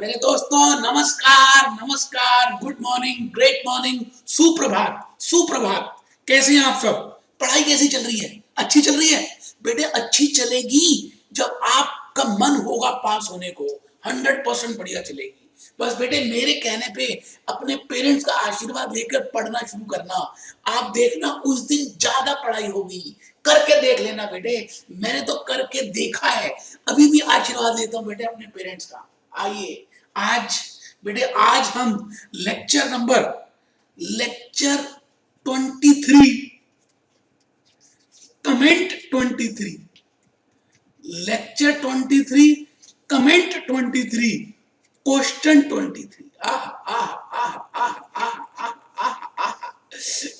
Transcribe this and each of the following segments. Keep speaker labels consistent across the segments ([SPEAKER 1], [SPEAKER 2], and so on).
[SPEAKER 1] मेरे दोस्तों, नमस्कार नमस्कार, गुड मॉर्निंग, ग्रेट मॉर्निंग, सुप्रभात सुप्रभात। कैसे हैं आप सब? पढ़ाई कैसी चल रही है? अच्छी चल रही है बेटे? अच्छी चलेगी जब आपका मन होगा पास होने को। 100% बढ़िया चलेगी। बस बेटे मेरे कहने पे अपने पेरेंट्स का आशीर्वाद लेकर पढ़ना शुरू करना। आप देखना उस दिन ज्यादा पढ़ाई होगी। करके देख लेना बेटे, मैंने तो करके देखा है। अभी भी आशीर्वाद लेता हूँ बेटे अपने पेरेंट्स का। आइए आज बेटे, आज हम lecture 23, comment 23, lecture 23, comment 23, question 23। आह आह आह आह आह आह आह आह।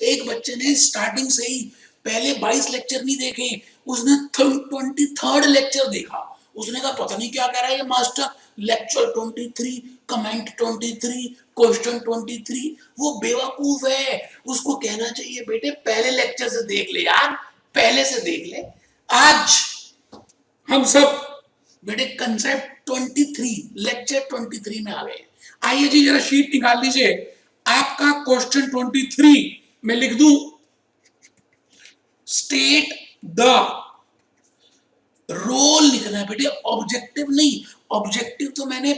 [SPEAKER 1] एक बच्चे ने स्टार्टिंग से ही पहले 22 लेक्चर नहीं देखे, उसने 23rd लेक्चर देखा। उसने कहा पता नहीं क्या कह रहा है ये मास्टर, लेक्चर 23, कमेंट 23, क्वेश्चन 23। वो बेवकूफ है, उसको कहना चाहिए बेटे पहले लेक्चर से देख ले यार, पहले से देख ले। आज हम सब बेटे कंसेप्ट 23, लेक्चर 23 में आ गए। आइए जी जरा शीट निकाल लीजिए। आपका क्वेश्चन 23 में लिख दूं, स्टेट द रोल लिखना है बेटे, ऑब्जेक्टिव नहीं। ऑब्जेक्टिव तो मैंने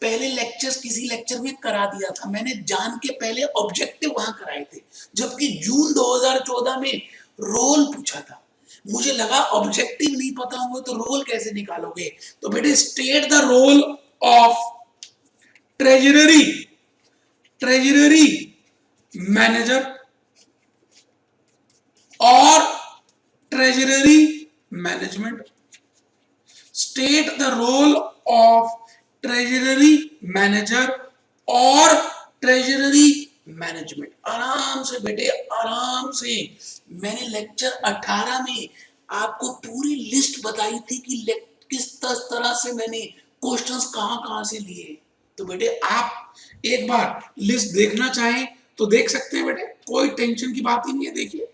[SPEAKER 1] पहले लेक्चर्स किसी लेक्चर में करा दिया था, मैंने जान के पहले ऑब्जेक्टिव वहां कराए थे। जबकि जून 2014 में रोल पूछा था। मुझे लगा ऑब्जेक्टिव नहीं पता होंगे तो रोल कैसे निकालोगे। तो बेटे state the role of treasury manager और treasury management. State the role of treasury manager और ट्रेजरी मैनेजमेंट। आराम से बेटे, आराम से। मैंने लेक्चर 18 में आपको पूरी लिस्ट बताई थी कि किस तरह से मैंने क्वेश्चंस कहां से लिए। तो बेटे आप एक बार लिस्ट देखना चाहें तो देख सकते हैं बेटे, कोई टेंशन की बात ही नहीं है। देखिए,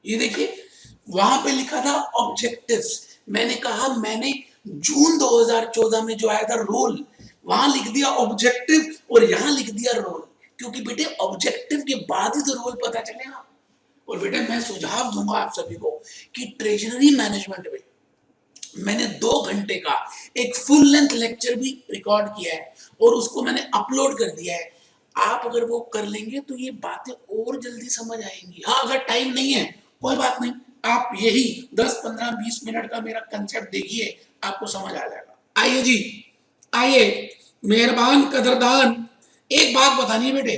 [SPEAKER 1] ये देखिए वहां पे लिखा था ऑब्जेक्टिव्स। मैंने कहा मैंने जून 2014 में जो आया था रोल, वहां लिख दिया ऑब्जेक्टिव और यहां लिख दिया रोल, क्योंकि बेटे ऑब्जेक्टिव के बाद ही तो रोल पता चलेगा। और बेटे मैं सुझाव दूंगा आप सभी को कि ट्रेजरी मैनेजमेंट में मैंने 2 घंटे का एक फुल लेंथ लेक्चर भी रिकॉर्ड किया है और उसको मैंने अपलोड कर दिया है। आप अगर वो कर लेंगे तो ये बातें और जल्दी समझ आएंगी। हाँ, अगर टाइम नहीं है कोई बात नहीं, आप यही 10, 15, 20 मिनट का मेरा कंसेप्ट देखिए, आपको समझ आ जाएगा। आइए जी, आइए मेहरबान कदरदान, एक बात बतानी है बेटे,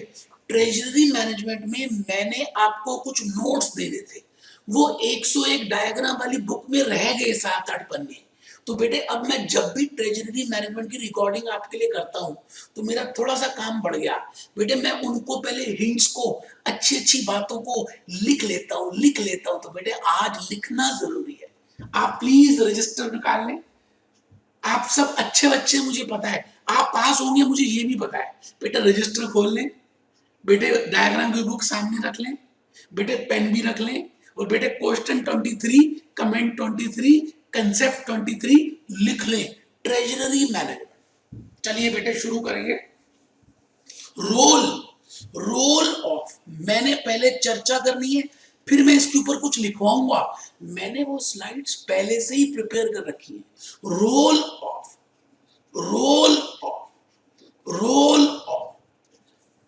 [SPEAKER 1] ट्रेजरी मैनेजमेंट में मैंने आपको कुछ नोट्स देने थे, वो 101 डायग्राम वाली बुक में रह गए 7-8 पन्ने। तो बेटे अब मैं जब भी ट्रेजरी मैनेजमेंट की रिकॉर्डिंग आपके लिए करता हूं तो मेरा थोड़ा सा काम बढ़ गया बेटे। मैं उनको पहले हिंट्स को, अच्छी अच्छी बातों को लिख लेता हूं। तो बेटे आज लिखना जरूरी है। आप प्लीज रजिस्टर निकाल लें। आप सब अच्छे बच्चे, मुझे पता है आप पास होंगे, मुझे ये भी पता है। बेटे रजिस्टर खोल लें, बेटे डायग्राम की बुक सामने रख लें, बेटे पेन भी रख लें, और बेटे क्वेश्चन 23, कमेंट 23, कंसेप्ट 23 लिख लें। Treasury management. चलिए बेटे शुरू करेंगे। रोल ऑफ, मैंने पहले चर्चा करनी है, फिर मैं इसके ऊपर कुछ लिखवाऊंगा। मैंने वो स्लाइड्स पहले से ही प्रिपेयर कर रखी है। रोल ऑफ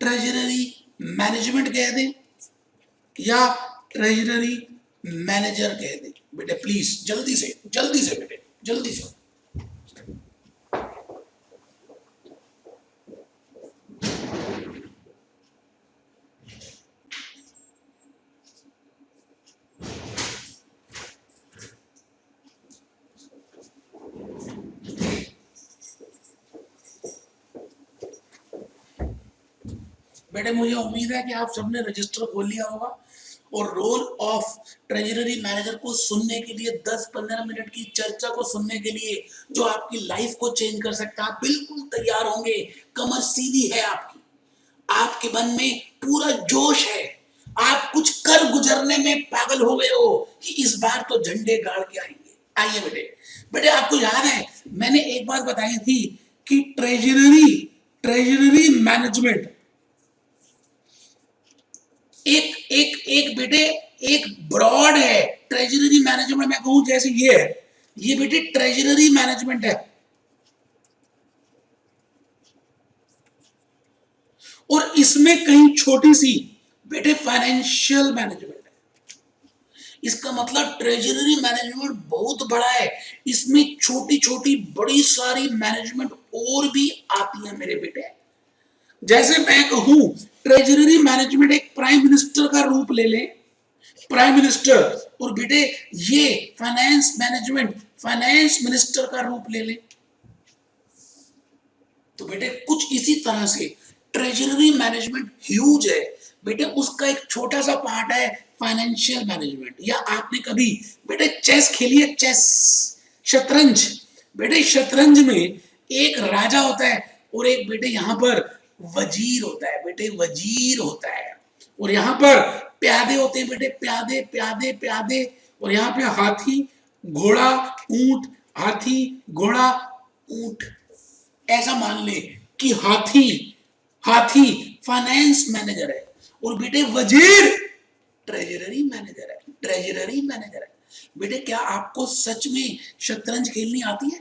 [SPEAKER 1] ट्रेजरी मैनेजमेंट कह दें या ट्रेजरी मैनेजर कह दें। बेटे प्लीज जल्दी से बेटे, जल्दी से। बेटे मुझे उम्मीद है कि आप सबने रजिस्टर खोल लिया होगा और रोल ऑफ ट्रेजरी मैनेजर को सुनने के लिए, 10-15 मिनट की चर्चा को सुनने के लिए जो आपकी लाइफ को चेंज कर सकता है, आप बिल्कुल तैयार होंगे। कमर सीधी है आपकी, आपके मन में पूरा जोश है, आप कुछ कर गुजरने में पागल हो गए हो कि इस बार तो झंडे गाड़ के आएंगे। आइए बेटे, बेटे आपको याद है मैंने एक बात बताई थी कि ट्रेजरी मैनेजमेंट एक बेटे एक ब्रॉड है। ट्रेजरी मैनेजमेंट मैं कहूं जैसे ये है, ये बेटे ट्रेजरी मैनेजमेंट है, और इसमें कहीं छोटी सी बेटे फाइनेंशियल मैनेजमेंट है। इसका मतलब ट्रेजरी मैनेजमेंट बहुत बड़ा है, इसमें छोटी छोटी बड़ी सारी मैनेजमेंट और भी आती है मेरे बेटे। जैसे मैं कहूं ट्रेजरी मैनेजमेंट एक प्राइम मिनिस्टर का रूप ले ले, प्राइम मिनिस्टर, और बेटे ये फाइनेंस मैनेजमेंट फाइनेंस मिनिस्टर का रूप ले ले। तो बेटे कुछ इसी तरह से ट्रेजरी मैनेजमेंट ह्यूज है बेटे, उसका एक छोटा सा पार्ट है फाइनेंशियल मैनेजमेंट। या आपने कभी बेटे चेस खेली है? चेस, शतरंज। बेटे शतरंज में एक राजा होता है और एक बेटे यहां पर वजीर होता है, बेटे वजीर होता है, और यहां पर प्यादे होते हैं बेटे, प्यादे प्यादे प्यादे, और यहां पे हाथी घोड़ा ऊंट, हाथी घोड़ा ऊंट। ऐसा मान ले कि हाथी हाथी फाइनेंस मैनेजर है और बेटे वजीर ट्रेजरी मैनेजर है, ट्रेजरी मैनेजर है। बेटे क्या आपको सच में शतरंज खेलनी आती है?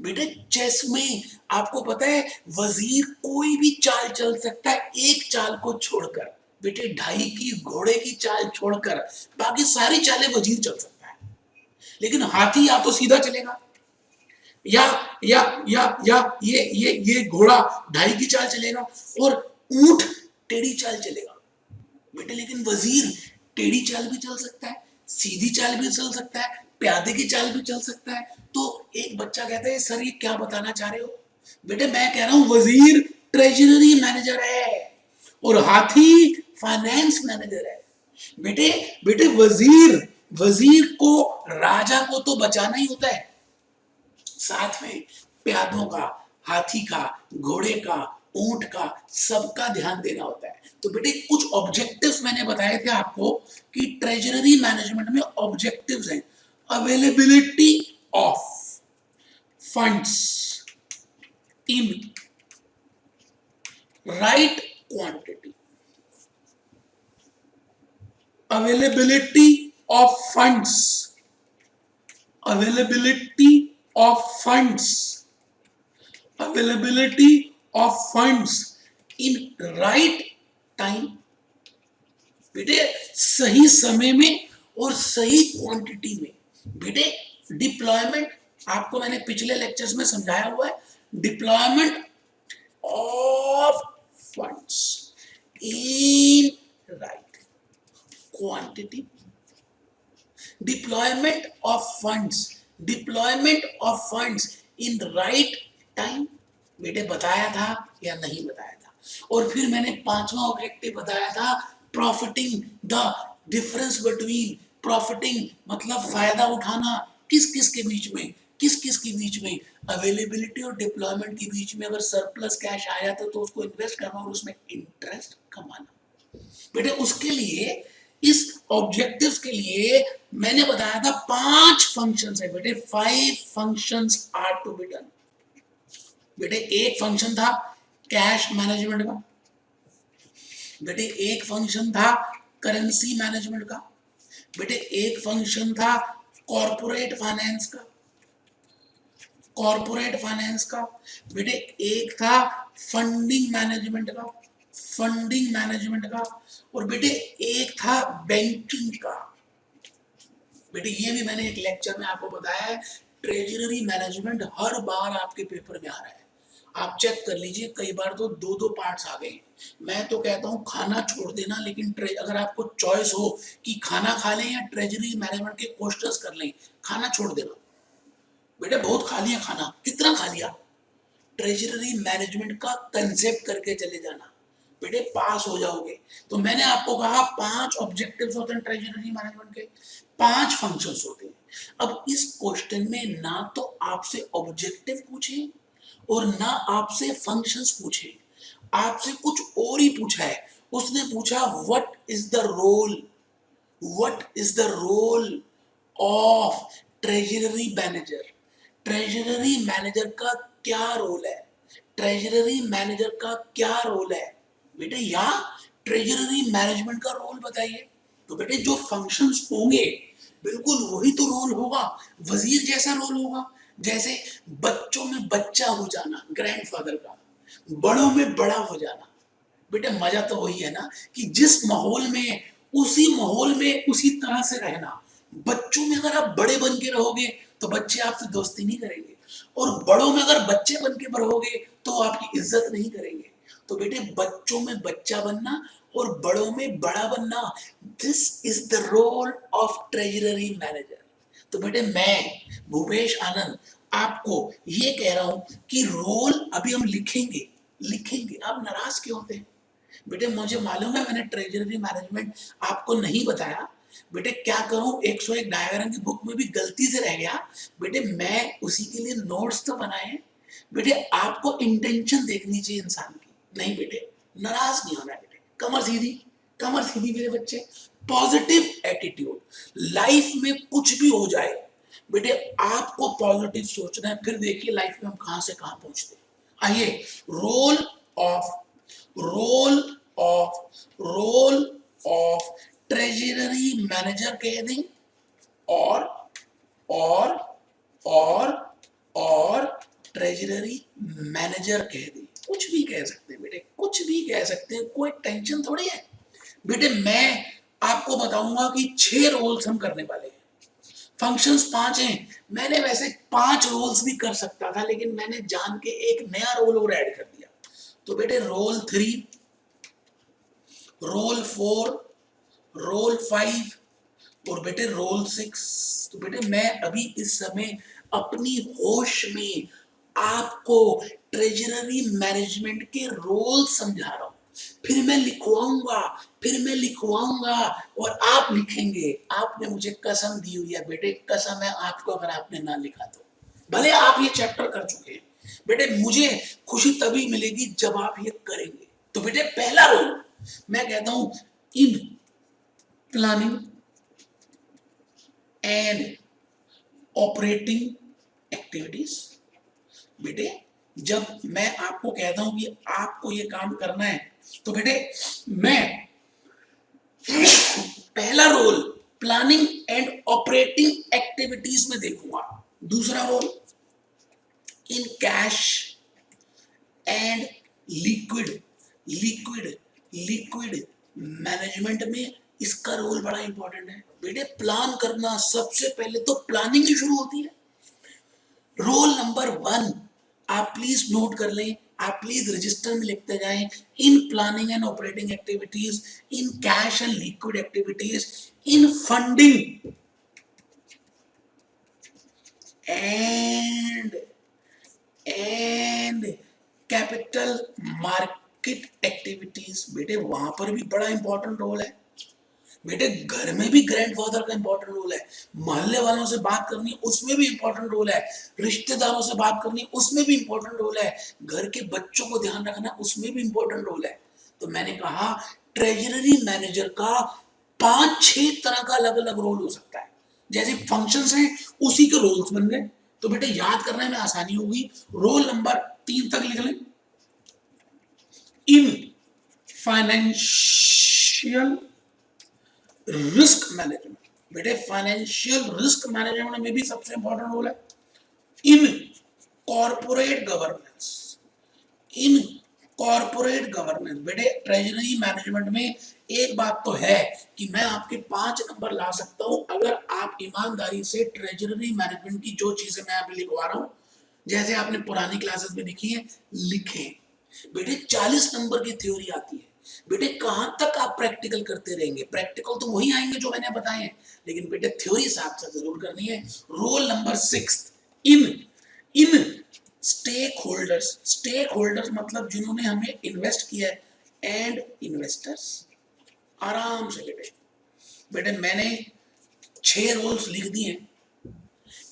[SPEAKER 1] बेटे चेस में आपको पता है वजीर कोई भी चाल चल सकता है, एक चाल को छोड़कर बेटे, ढाई की घोड़े की चाल छोड़कर बाकी सारी चालें वजीर चल सकता है। लेकिन हाथी या तो सीधा चलेगा, या ये घोड़ा ढाई की चाल चलेगा, और ऊंट टेढ़ी चाल चलेगा बेटे। लेकिन वजीर टेढ़ी चाल भी चल सकता है, सीधी चाल भी चल सकता है, प्यादे की चाल भी चल सकता है। तो एक बच्चा कहता है सर ये क्या बताना चाह रहे हो? बेटे मैं कह रहा हूं वजीर ट्रेजरी मैनेजर है और हाथी फाइनेंस मैनेजर है। बेटे बेटे वजीर वजीर को राजा को तो बचाना ही होता है, साथ में प्यादों का, हाथी का, घोड़े का, ऊंट का, सबका ध्यान देना होता है। तो बेटे कुछ ऑब्जेक्टिव्स मैंने बताए थे आपको कि ट्रेजरी मैनेजमेंट में ऑब्जेक्टिव्स हैं। Availability of funds in right quantity, availability of funds, availability of funds, availability of funds in right time, बेटे सही समय में और सही क्वांटिटी में। बेटे डिप्लॉयमेंट आपको मैंने पिछले लेक्चर्स में समझाया हुआ है, deployment of funds in right quantity, deployment of funds, deployment of funds in right time. बेटे बताया था या नहीं बताया था? और फिर मैंने पांचवा ऑब्जेक्टिव बताया था profiting the difference between, profiting मतलब फायदा उठाना किस किस के बीच में, किस किस के बीच में, अवेलेबिलिटी और डिप्लॉयमेंट के बीच में। अगर सरप्लस कैश आया तो उसको इन्वेस्ट करना और उसमें इंटरेस्ट कमाना। बेटे उसके लिए, इस ऑब्जेक्टिव्स के लिए मैंने बताया था 5 फंक्शंस है बेटे, 5 functions are to be done. बेटे एक फंक्शन था कैश मैनेजमेंट का, बेटे एक फंक्शन था करेंसी मैनेजमेंट का, बेटे एक फंक्शन था कॉर्पोरेट फाइनेंस का, कॉर्पोरेट फाइनेंस का, बेटे एक था फंडिंग मैनेजमेंट का, फंडिंग मैनेजमेंट का, और बेटे एक था बैंकिंग का। बेटे ये भी मैंने एक लेक्चर में आपको बताया है। ट्रेजरी मैनेजमेंट हर बार आपके पेपर में आ रहा है, आप चेक कर लीजिए, कई बार तो दो दो पार्ट्स आ गए। मैं तो कहता हूं खाना छोड़ देना, लेकिन अगर आपको चॉइस हो कि खाना खा लें या ट्रेजरी मैनेजमेंट के क्वेश्चंस कर लें, खाना छोड़ देना। बेटे बहुत खा लिया खाना, कितना खा लिया? ट्रेजरी मैनेजमेंट का कंसेप्ट करके चले जाना, बेटे पास हो जाओगे। तो मैंने आपको कहा 5 ऑब्जेक्टिव्स होते हैं ट्रेजरी मैनेजमेंट के, 5 फंक्शंस होते हैं। अब इस क्वेश्चन में ना तो आपसे ऑब्जेक्टिव पूछे और ना आपसे फंक्शंस पूछे, आपसे कुछ और ही पूछा है। उसने पूछा what is the role, what is the role of treasury manager, treasury manager का क्या रोल है, ट्रेजररी मैनेजर का क्या रोल है बेटे, या ट्रेजररी मैनेजमेंट का रोल बताइए। तो बेटे जो फंक्शंस होंगे बिल्कुल वही तो रोल होगा, वजीर जैसा रोल होगा। जैसे बच्चों में बच्चा हो जाना ग्रैंडफादर का, बड़ों में बड़ा हो जाना। बेटे मजा तो वही है ना कि जिस माहौल में, उसी माहौल में उसी तरह से रहना। बच्चों में अगर आप बड़े बन के रहोगे तो बच्चे आपसे दोस्ती नहीं करेंगे, और बड़ों में अगर बच्चे बन के रहोगे तो आपकी इज्जत नहीं करेंगे। तो बेटे बच्चों में बच्चा बनना और बड़ों में बड़ा बनना, this is the role of treasury manager. तो बेटे मैं भूपेश आनंद आपको ये कह रहा हूं कि रोल अभी हम लिखेंगे लिखेंगे। आप नाराज क्यों होते हैं बेटे? मुझे मालूम है मैंने ट्रेजरी मैनेजमेंट आपको नहीं बताया। बेटे क्या करूं, 101 डायग्राम की बुक में भी गलती से रह गया। बेटे मैं उसी के लिए नोट्स तो बनाए हैं। बेटे आपको इंटेंशन देखनी चाहिए इंसान की। नहीं बेटे नाराज नहीं होना बेटे, कमर सीधी मेरे बच्चे। पॉजिटिव एटीट्यूड, लाइफ में कुछ भी हो जाए बेटे आपको पॉजिटिव सोचना है। फिर देखिए लाइफ में हम कहां से कहां पहुंचते हैं। आइए, role of role role of treasury manager कह दें, और और और और ट्रेजरी मैनेजर कह दें, कुछ भी कह सकते हैं बेटे, कुछ भी कह सकते हैं, कोई टेंशन थोड़ी है। बेटे मैं आपको बताऊंगा कि 6 रोल्स हम करने वाले हैं। फंक्शंस 5 हैं। मैंने वैसे 5 रोल्स भी कर सकता था, लेकिन मैंने जान के एक नया रोल और ऐड कर दिया। तो बेटे रोल 3, रोल 4, रोल 5 और बेटे रोल 6। तो बेटे मैं अभी इस समय अपनी होश में आपको ट्रेजररी मैनेजमेंट के रोल समझा रहा हूं। फिर मैं लिखवाऊंगा और आप लिखेंगे। आपने मुझे कसम दी हुई है बेटे, कसम है आपको, अगर आपने ना लिखा तो भले आप ये चैप्टर कर चुके हैं बेटे, मुझे खुशी तभी मिलेगी जब आप ये करेंगे। तो बेटे पहला रोल मैं कहता हूं, इन प्लानिंग एंड ऑपरेटिंग एक्टिविटीज। बेटे जब मैं आपको कहता हूं कि आपको ये काम करना है, तो बेटे मैं पहला role planning and operating activities में देखूंगा। दूसरा role in cash and liquid liquid liquid management में इसका रोल बड़ा इंपॉर्टेंट है। बेटे प्लान करना, सबसे पहले तो प्लानिंग ही शुरू होती है। रोल नंबर 1 आप प्लीज नोट कर लें, आप प्लीज रजिस्टर में लिखते जाएं। इन planning and operating activities, in cash and liquid activities, in funding and and capital market activities. बेटे वहां पर भी बड़ा इंपॉर्टेंट रोल है। बेटे घर में भी ग्रैंडफादर का इंपॉर्टेंट रोल है, मोहल्ले वालों से बात करनी उसमें भी इंपॉर्टेंट रोल है, रिश्तेदारों से बात करनी उसमें भी इंपॉर्टेंट रोल है, घर के बच्चों को ध्यान रखना उसमें भी इंपॉर्टेंट रोल है। तो मैंने कहा ट्रेजरी मैनेजर का 5-6 तरह का अलग अलग रोल हो सकता है। जैसे फंक्शंस हैं उसी के रोल्स बन गए। तो बेटे याद करने में आसानी होगी। रोल नंबर 3 तक लिख लें, इन फाइनेंशियल रिस्क मैनेजमेंट। बेटे फाइनेंशियल रिस्क मैनेजमेंट में भी सबसे इंपॉर्टेंट रोल है। In corporate governance in corporate governance. बेटे ट्रेजरी मैनेजमेंट में एक बात तो है कि मैं आपके 5 नंबर ला सकता हूं अगर आप ईमानदारी से ट्रेजरी मैनेजमेंट की जो चीजें मैं अभी लिखवा रहा हूं, जैसे आपने पुरानी क्लासेस में लिखी है, लिखें। बेटे 40 नंबर की थ्योरी आती है। बेटे कहां तक आप प्रैक्टिकल करते रहेंगे? प्रैक्टिकल तो वही आएंगे जो मैंने बताए हैं, लेकिन बेटे थ्योरी साथ साथ जरूर करनी है। रोल नंबर 6, इन इन स्टेक होल्डर्स मतलब जिन्होंने हमें इन्वेस्ट किया है, एंड इन्वेस्टर्स। आराम से बेटे, बेटे मैंने 6 रोल्स लिख दिए,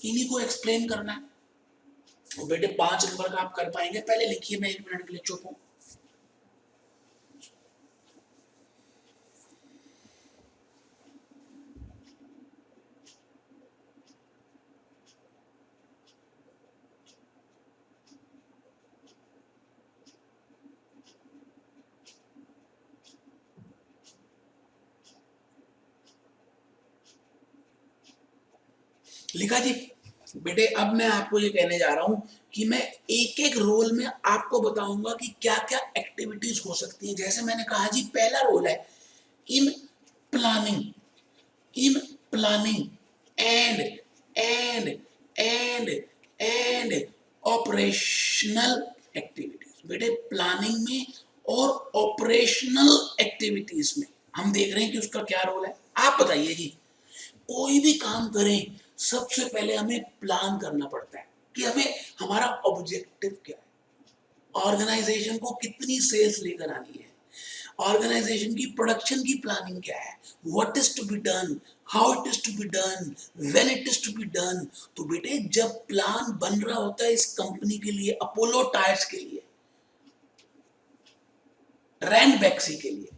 [SPEAKER 1] इन्हीं को एक्सप्लेन करना है। और बेटे 5 नंबर का आप कर पाएंगे? पहले लिखिए, मैं 1 मिनट के लिए चुप हूं। लिखा जी। बेटे अब मैं आपको ये कहने जा रहा हूं कि मैं एक एक रोल में आपको बताऊंगा कि क्या क्या एक्टिविटीज हो सकती है। जैसे मैंने कहा जी, पहला रोल है in planning, in planning and and and and operational activities. बेटे प्लानिंग में और ऑपरेशनल एक्टिविटीज में हम देख रहे हैं कि उसका क्या रोल है। आप बताइए जी, कोई भी काम करें सबसे पहले हमें प्लान करना पड़ता है कि हमें हमारा ऑब्जेक्टिव क्या है, ऑर्गेनाइजेशन को कितनी सेल्स लेकर आनी है, ऑर्गेनाइजेशन की प्रोडक्शन की प्लानिंग क्या है, what is to be done, how it is to be done, when it is to be done. तो बेटे जब प्लान बन रहा होता है इस कंपनी के लिए, अपोलो टायर्स के लिए, रैंड बैक्सी के लिए,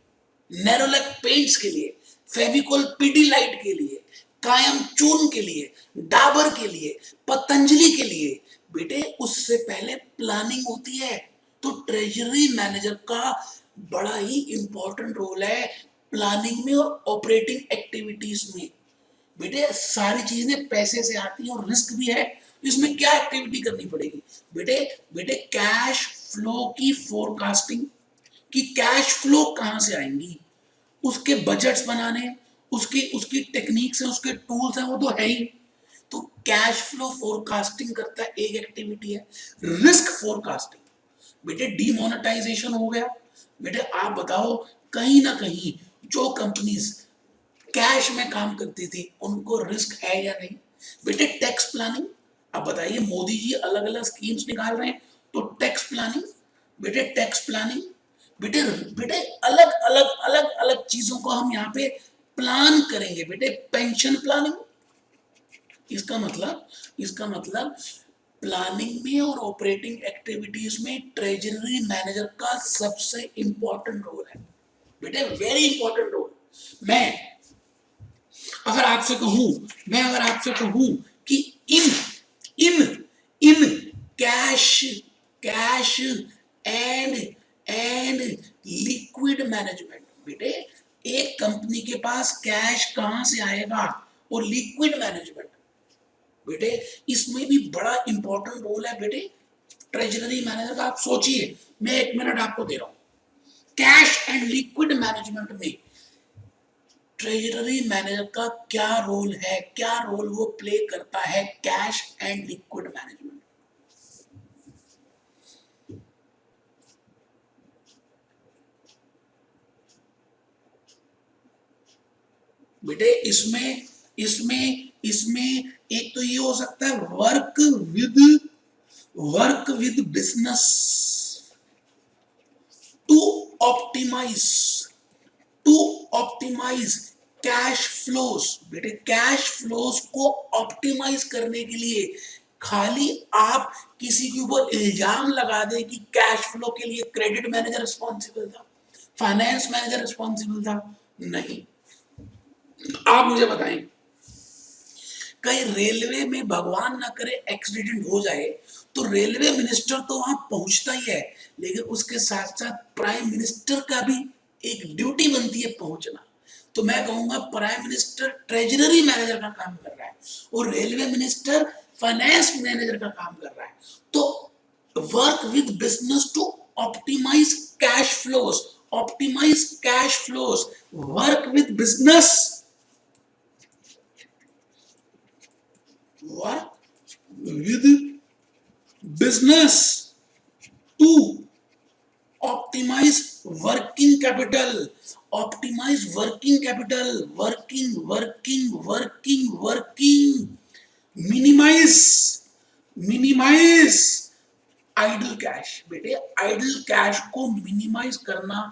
[SPEAKER 1] नेरोलैक पेंट्स के लिए, फेविकोल पीडीलाइट के लिए, कायम चून के लिए, डाबर के लिए, पतंजलि के लिए, बेटे उससे पहले प्लानिंग होती है। तो ट्रेजरी मैनेजर का बड़ा ही इंपॉर्टेंट रोल है प्लानिंग में और ऑपरेटिंग एक्टिविटीज में। बेटे सारी चीजें पैसे से आती हैं और रिस्क भी है, इसमें क्या एक्टिविटी करनी पड़ेगी बेटे? बेटे कैश फ्लो की फोरकास्टिंग, कि कैश फ्लो कहां से आएंगी, उसके बजट्स बनाने, उसकी उसकी टेक्निक्स हैं, उसके टूल्स हैं, वो तो है ही। तो कैश फ्लो फोरकास्टिंग करता है, एक एक्टिविटी है। रिस्क फोरकास्टिंग, बेटे डीमोनेटाइजेशन हो गया। बेटे आप बताओ, कहीं ना कहीं जो कंपनीज कैश में काम करती थी उनको रिस्क है या नहीं? बेटे टैक्स प्लानिंग, अब बताइए मोदी जी अलग अलग स्कीम्स निकाल रहे हैं, तो टैक्स प्लानिंग, बेटे टैक्स प्लानिंग, बेटे बेटे अलग अलग अलग अलग चीजों को हम यहाँ पे प्लान करेंगे। बेटे पेंशन प्लानिंग, इसका मतलब प्लानिंग में और ऑपरेटिंग एक्टिविटीज में ट्रेजरी मैनेजर का सबसे इंपॉर्टेंट रोल है बेटे, वेरी इंपॉर्टेंट रोल। मैं अगर आपसे कहूं कि in in in cash cash and and liquid management, बेटे एक कंपनी के पास कैश कहां से आएगा और लिक्विड मैनेजमेंट, बेटे इसमें भी बड़ा इंपॉर्टेंट रोल है बेटे ट्रेजरी मैनेजर का। आप सोचिए, मैं 1 मिनट आपको दे रहा हूं। कैश एंड लिक्विड मैनेजमेंट में ट्रेजरी मैनेजर का क्या रोल है, क्या रोल वो प्ले करता है कैश एंड लिक्विड मैनेजमेंट? बेटे इसमें इसमें इसमें एक तो ये हो सकता है work with business to optimise to optimise cash flows. बेटे कैश फ्लोज को ऑप्टिमाइज करने के लिए खाली आप किसी के ऊपर इल्जाम लगा दे कि कैश फ्लो के लिए क्रेडिट मैनेजर रिस्पॉन्सिबल था, फाइनेंस मैनेजर रिस्पॉन्सिबल था, नहीं। आप मुझे बताएं, कहीं रेलवे में भगवान ना करे एक्सीडेंट हो जाए तो रेलवे मिनिस्टर तो वहां पहुंचता ही है, लेकिन उसके साथ साथ प्राइम मिनिस्टर का भी एक ड्यूटी बनती है पहुंचना। तो मैं कहूंगा प्राइम मिनिस्टर ट्रेजरी मैनेजर का काम कर रहा है और रेलवे मिनिस्टर फाइनेंस मैनेजर का काम कर रहा है। तो work with business to optimise cash flows, optimise cash flows, work with business, work with business to optimize working capital, optimize working capital, working, minimize idle cash। बेटे idle cash को minimize करना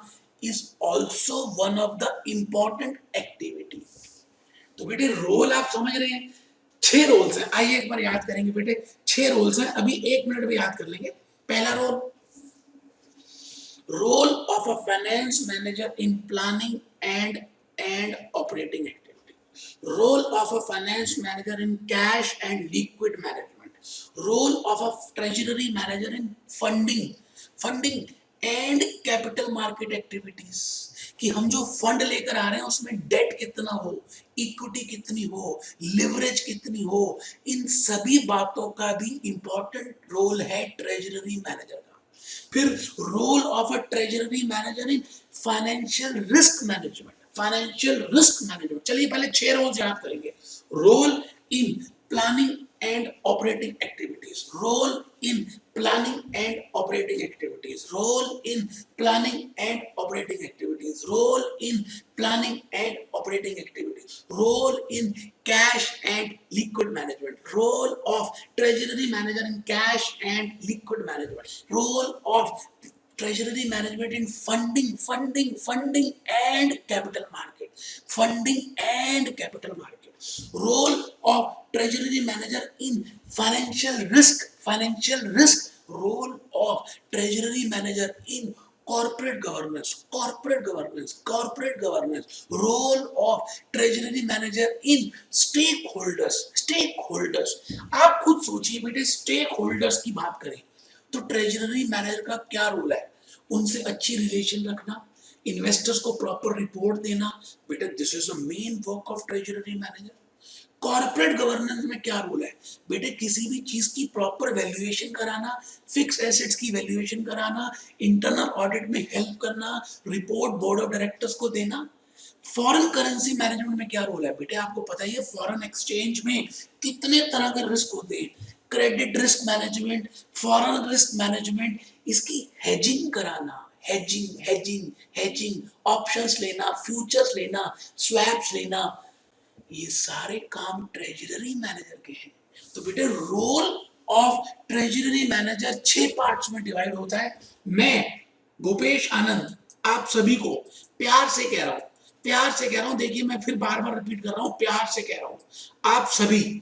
[SPEAKER 1] is also one of the important activity। तो बेटे role आप समझ रहे हैं, 6 roles हैं। आइए एक बार याद करेंगे बेटे, 6 रोल्स हैं, अभी 1 मिनट में याद कर लेंगे। पहला role, role of a finance manager in planning and operating activity. Role of a finance manager in cash and liquid management. Role of a treasury manager in funding and capital market activities. कि हम जो fund लेकर आ रहे हैं उसमें date कितना हो, equity कितनी हो, लिवरेज कितनी हो, इन सभी बातों का भी इंपॉर्टेंट रोल है ट्रेजरी मैनेजर का। फिर role of a treasury manager in financial risk management. Financial risk management, चलिए पहले 6 रोल्स याद करेंगे। Role in planning and operating activities, role in planning and operating activities, role in planning and operating activities, role in planning and operating activities, role in cash and liquid management, role of treasury manager in cash and liquid management, role of treasury management in funding and capital market, funding and capital market, role of treasury manager in financial risk, role of treasury manager in corporate governance, role of treasury manager in stakeholders। आप खुद सोचिए बेटे, stake holders की बात करें तो treasury manager का क्या रोल है? उनसे अच्छी रिलेशन रखना, इन्वेस्टर्स को प्रॉपर रिपोर्ट देना, बेटा this is the main work of treasury manager. Corporate governance में क्या रोल है? बेटे किसी भी चीज की प्रॉपर वैल्यूएशन कराना, फिक्स एसेट्स की वैल्यूएशन कराना, इंटरनल ऑडिट में हेल्प करना, रिपोर्ट बोर्ड ऑफ डायरेक्टर्स को देना। फॉरेन करेंसी मैनेजमेंट में क्या रोल है? बेटे आपको पता ही है फॉरेन एक्सचेंज में कितने तरह के रिस्क होते हैं, credit risk management, foreign risk management, इसकी हेजिंग कराना, हेजिंग ऑप्शंस लेना, फ्यूचर्स लेना, स्वैप्स लेना, ये सारे काम ट्रेजरी मैनेजर के हैं। तो बेटे role of treasury manager 6 parts में डिवाइड होता है। मैं भूपेश आनंद आप सभी को प्यार से कह रहा हूं, देखिए मैं फिर बार बार रिपीट कर रहा हूं, प्यार से कह रहा हूं, आप सभी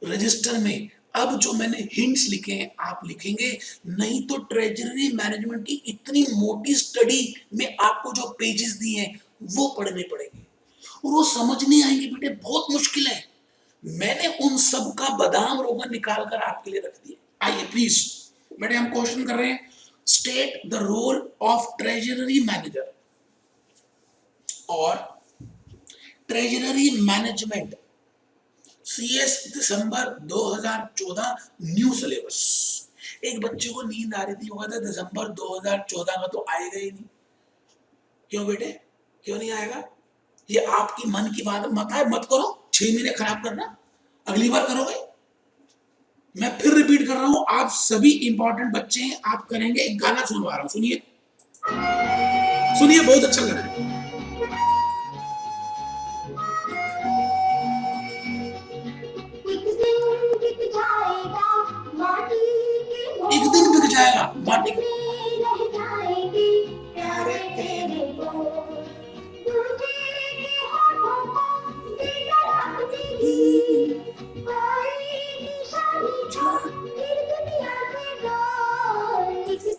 [SPEAKER 1] रजिस्टर में अब जो मैंने हिंट्स लिखे हैं आप लिखेंगे, नहीं तो ट्रेजरी मैनेजमेंट की इतनी मोटी स्टडी में आपको जो पेजेस दिए हैं वो पढ़ने पड़ेंगे और वो समझ नहीं आएंगे बेटे, बहुत मुश्किल है। मैंने उन सब का बादाम रोगन निकाल कर आपके लिए रख दिया। आइए प्लीज बेटे हम क्वेश्चन कर रहे हैं, state the role of treasury manager और ट्रेजरी मैनेजमेंट CS दिसंबर 2014 न्यू सिलेबस। एक बच्चे को नींद आ रही थी, वो कहता दिसंबर 2014 का तो आएगा ही नहीं। क्यों बेटे, क्यों नहीं आएगा? ये आपकी मन की बात मत है, मत करो, 6 महीने खराब करना, अगली बार करोगे। मैं फिर रिपीट कर रहा हूं, आप सभी इंपॉर्टेंट बच्चे हैं, आप करेंगे। एक गाना सुनवा रहा हूं, सुनिए सुनिए, बहुत अच्छा गाना है। एक दिन बिक जाएगा माटी का।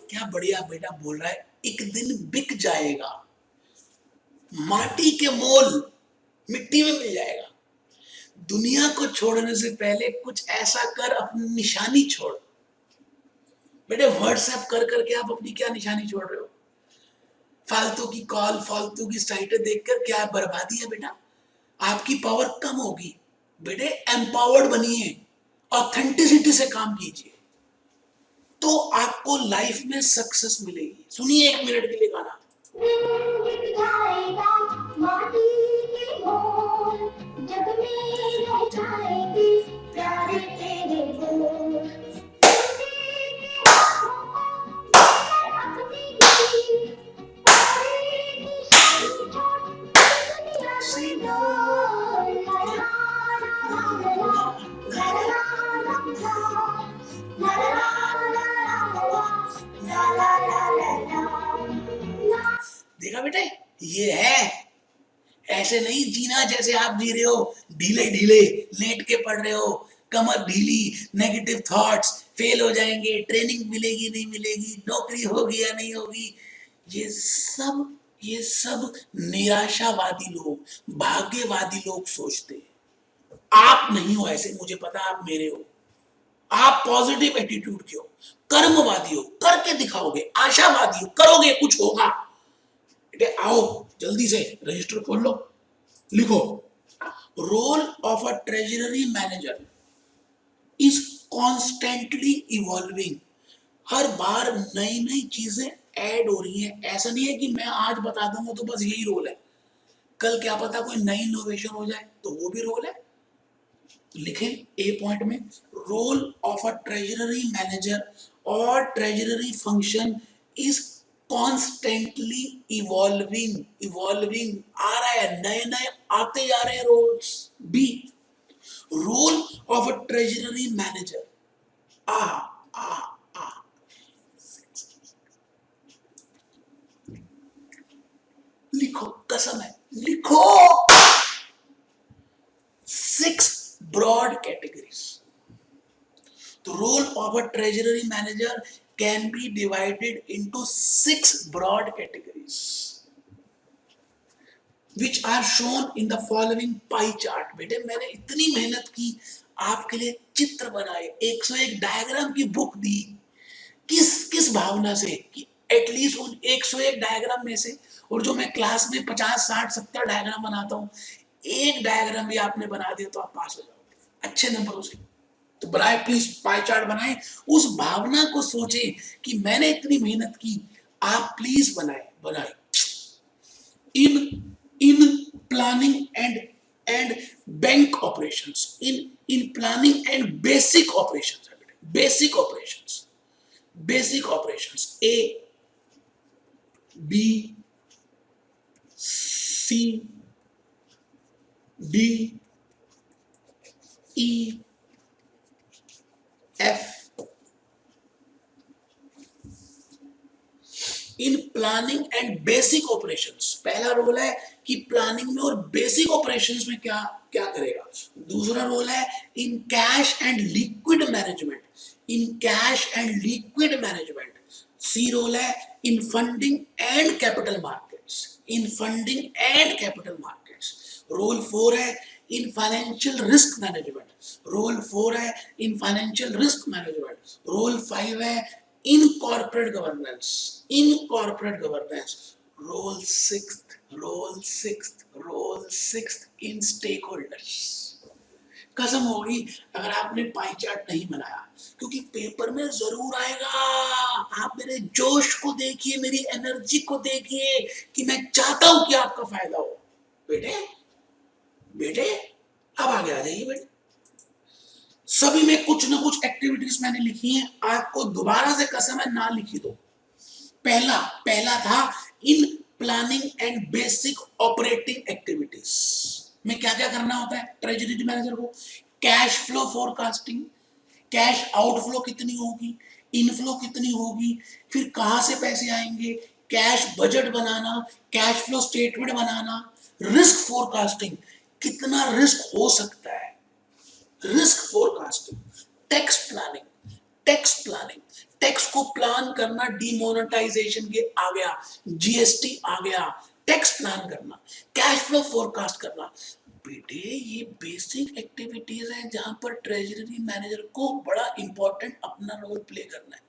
[SPEAKER 1] क्या बढ़िया बेटा बोल रहा है, एक दिन बिक जाएगा, माटी के मोल मिट्टी में मिल जाएगा। दुनिया को छोड़ने से पहले कुछ ऐसा कर, अपनी निशानी छोड़। बेटे व्हाट्सएप कर करके आप अपनी क्या निशानी छोड़ रहे हो? फालतू की कॉल, फालतू की साइटें देखकर क्या बर्बादी है बेटा, आपकी पावर कम होगी। बेटे एम्पावर्ड बनिए, ऑथेंटिसिटी से काम कीजिए, तो आपको लाइफ में सक्सेस मिलेगी। सुनिए 1 मिनट के लिए गाना। जग में रह जाएंगे प्यारे तेरे बोल, देखा बेटे, ये है, ऐसे नहीं जीना जैसे आप जी रहे हो, ढीले ढीले लेट के पढ़ रहे हो, कमर ढीली, नेगेटिव थॉट्स, फेल हो जाएंगे, ट्रेनिंग मिलेगी नहीं मिलेगी, नौकरी होगी या नहीं होगी। ये सब निराशावादी लोग, भाग्यवादी लोग सोचते हैं। आप नहीं हो ऐसे, मुझे पता, आप मेरे हो। आप पॉजिटिव एटीट्यूड के हो, कर्मवादी हो, करके दिखाओगे, आशावादी हो, करोगे कुछ होगा। बेटे आओ जल्दी से रजिस्टर खोल लो, लिखो role of a treasury manager is constantly evolving. हर बार नई नई चीजें ऐड हो रही हैं। ऐसा नहीं है कि मैं आज बता दूंगा तो बस यही रोल है, कल क्या पता कोई नई इनोवेशन हो जाए तो वो भी रोल है। लिखें ए पॉइंट में, role of a treasury manager और treasury function is constantly evolving. Evolving आ रहा है, नए नए आते जा रहे हैं roles. B, role of a treasury manager, आ आ आ लिखो, कसम है लिखो, 6 broad categories. The role of a treasury manager can be divided into 6 broad categories, which are shown in the following pie chart. बेटे मैंने इतनी मेहनत की आपके लिए, चित्र बनाए, 101 डायग्राम की बुक दी, किस किस भावना से कि एटलीस्ट उन 101 डायग्राम में से, और जो मैं क्लास में 50 60 70 डायग्राम बनाता हूँ, एक डायग्राम भी आपने बना दिया तो आप पास हो जाओगे अच्छे नंबरों से। तो बनाए प्लीज, पाई चार्ट बनाए, उस भावना को सोचे कि मैंने इतनी मेहनत की, आप प्लीज बनाए बनाए। In planning and bank operations, in planning and basic operations, basic operations A B C D E F. In planning and basic operations, पहला रोल है कि प्लानिंग में और बेसिक ऑपरेशंस में क्या क्या करेगा। दूसरा रोल है in cash and liquid management, in cash and liquid management. C role है in funding and capital markets, in funding and capital markets. Role 4 है in financial risk management, role 4 है in financial risk management. Role 5 है in corporate governance, in corporate governance. Role 6 in stakeholders. कसम होगी अगर आपने pie chart नहीं बनाया, क्योंकि पेपर में जरूर आएगा। आप मेरे जोश को देखिए, मेरी एनर्जी को देखिए कि मैं चाहता हूं कि आपका फायदा हो। बेटे बेटे अब आगे आ जाइए बेटे, सभी में कुछ ना कुछ एक्टिविटीज मैंने लिखी हैं, आपको दोबारा से कसम है ना लिखी दो। पहला था इन planning and basic operating activities में क्या क्या करना होता है ट्रेजरी मैनेजर को। Cash flow forecasting, cash outflow कितनी होगी, इनफ्लो कितनी होगी, फिर कहां से पैसे आएंगे, कैश बजट बनाना, कैश फ्लो स्टेटमेंट बनाना। रिस्क फोरकास्टिंग, कितना रिस्क हो सकता है, risk forecasting. Tax planning, tax को प्लान करना, डीमोनेटाइजेशन के आ गया, जीएसटी आ गया, टैक्स प्लान करना, कैश फ्लो फोरकास्ट करना। बेटे ये बेसिक एक्टिविटीज हैं जहां पर ट्रेजरी मैनेजर को बड़ा इंपॉर्टेंट अपना रोल प्ले करना है।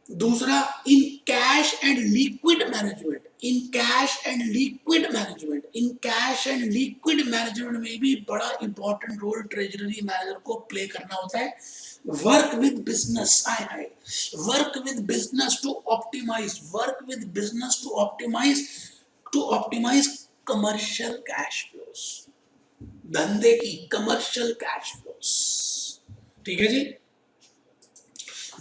[SPEAKER 1] दूसरा in cash and liquid management, in cash and liquid management, in cash and liquid management में भी बड़ा इंपॉर्टेंट रोल ट्रेजरी मैनेजर को प्ले करना होता है। Work with business, work with business to optimize, work with business to optimize commercial cash flows, धंधे की commercial cash flows. ठीक है जी।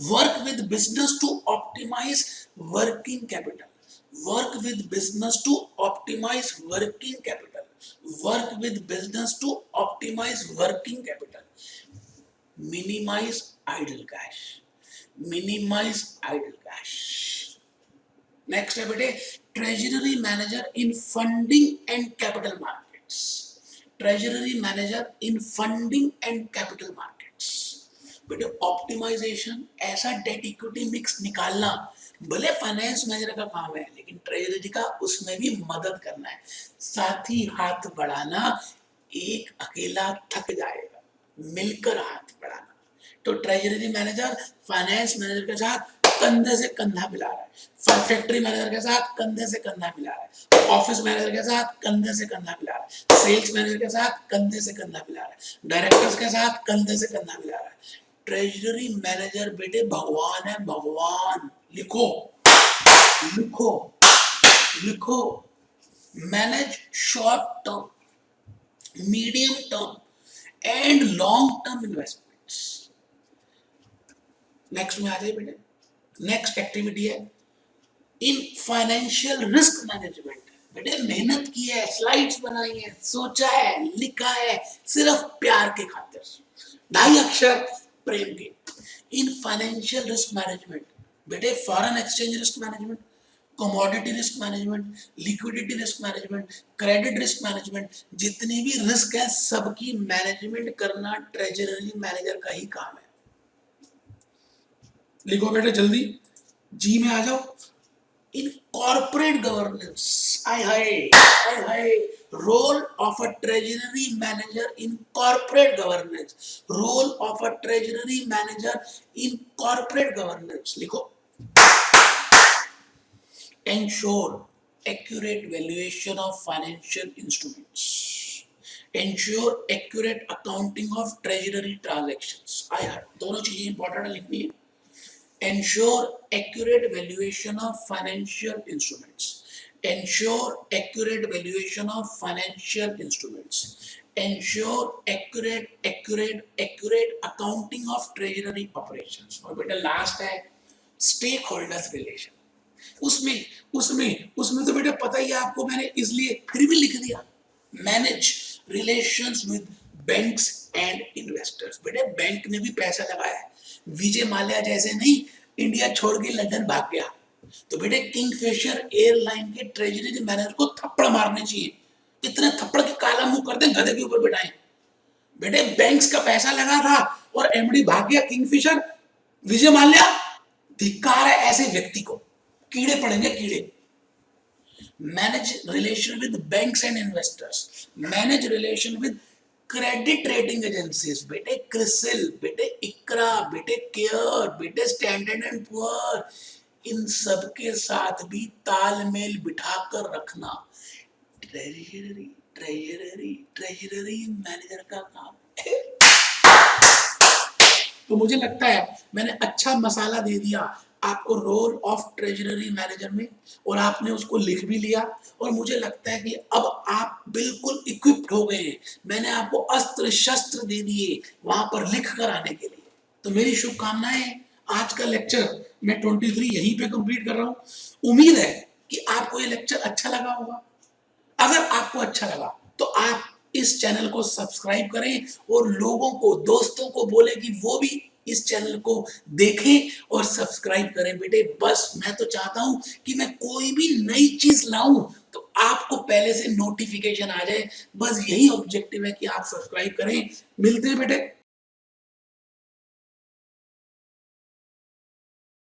[SPEAKER 1] Work with business to optimise working capital, work with business to optimise working capital, work with business to optimise working capital. Minimise idle cash, minimise idle cash. Next है बेटे treasury manager in funding and capital markets, treasury manager in funding and capital markets. बेटे optimisation, ऐसा debt equity mix निकालना, भले finance manager का काम है लेकिन ट्रेजरी का उसमें भी मदद करना है, साथ ही हाथ बढ़ाना। एक अकेला थक जाएगा, मिलकर हाथ बढ़ाना। तो ट्रेजरी मैनेजर फाइनेंस मैनेजर के साथ कंधे से कंधा मिला रहा है, फैक्ट्री मैनेजर के साथ कंधे से कंधा मिला रहा है, ऑफिस मैनेजर के साथ कंधे से कंधा मिला रहा है, सेल्स मैनेजर के साथ कंधे से कंधा मिला रहा है, डायरेक्टर्स के साथ कंधे से कंधा मिला रहा है। ट्रेजरी मैनेजर बेटे भगवान है, भगवान। लिखो लिखो लिखो। Manage short term, medium term and long term investments. Next में आ जाइए बेटे। नेक्स्ट एक्टिविटी है इन फाइनेंशियल रिस्क मैनेजमेंट। बेटे मेहनत की है, स्लाइड्स बनाई है, सोचा है, लिखा है, सिर्फ प्यार के खातिर, 2.5 अक्षर प्रेम के। इन फाइनेंशियल रिस्क मैनेजमेंट बेटे foreign exchange risk management, commodity risk management, liquidity risk management, credit risk management, जितनी भी रिस्क है सबकी मैनेजमेंट करना ट्रेजरी मैनेजर का ही काम है। लिखो बेटे जल्दी, जी में आ जाओ। इन कॉर्पोरेट गवर्नेंस, हाय हाय, role of a treasury manager in corporate governance, role of a treasury manager in corporate governance. लिखो ensure accurate valuation of financial instruments, ensure accurate accounting of treasury transactions। I heard दोनों चीजें important लिखनी है। ensure accurate valuation of financial instruments, ensure accurate valuation of financial instruments, ensure accurate accounting of treasury operations। और बेटा last है stakeholders relation। उसमें उसमें उसमें तो बेटा पता ही है आपको, मैंने इसलिए फिर भी लिख दिया manage relations with banks and investors. बेटे बैंक ने भी पैसा लगाया है, विजय माल्या जैसे नहीं इंडिया छोड़ के लंदन भाग गया। तो बेटे किंगफिशर एयरलाइन के ट्रेजरी मैनेजर को थप्पड़ मारने चाहिए, इतने थप्पड़ के काला मुंह कर दें, गधे के ऊपर बिठाएं। बेटे बैंक्स का पैसा लगा था और एमडी भाग गया किंगफिशर, विजय माल्या। धिक्कार है ऐसे व्यक्ति को, कीड़े पड़ेंगे कीड़े। Manage relation with banks and investors, manage relation with credit rating agencies. बेटे क्रिसिल, बेटे इकरा, बेटे केयर, बेटे स्टैंडर्ड एंड पुअर, इन सब के साथ भी तालमेल बिठाकर रखना ट्रेजरी मैनेजर का काम है। तो मुझे लगता है मैंने अच्छा मसाला दे दिया आपको रोल ऑफ ट्रेजरी मैनेजर में, और आपने उसको लिख भी लिया, और मुझे लगता है कि अब आप बिल्कुल इक्विप्ड हो गए हैं। मैंने आपको अस्त्र शस्त्र दे दिए वहां पर लिख कर आने के लिए। तो मेरी शुभकामनाएं। आज का लेक्चर मैं 23 यहीं पे कंप्लीट कर रहा हूँ। उम्मीद है कि आपको ये लेक्चर अच्छा लगा होगा। अगर आपको अच्छा लगा तो आप इस चैनल को सब्सक्राइब करें और लोगों को, दोस्तों को बोले कि वो भी इस चैनल को देखें और सब्सक्राइब करें। बेटे बस मैं तो चाहता हूं कि मैं कोई भी नई चीज लाऊं तो आपको पहले से नोटिफिकेशन आ जाए। बस यही ऑब्जेक्टिव है कि आप सब्सक्राइब करें। मिलते हैं बेटे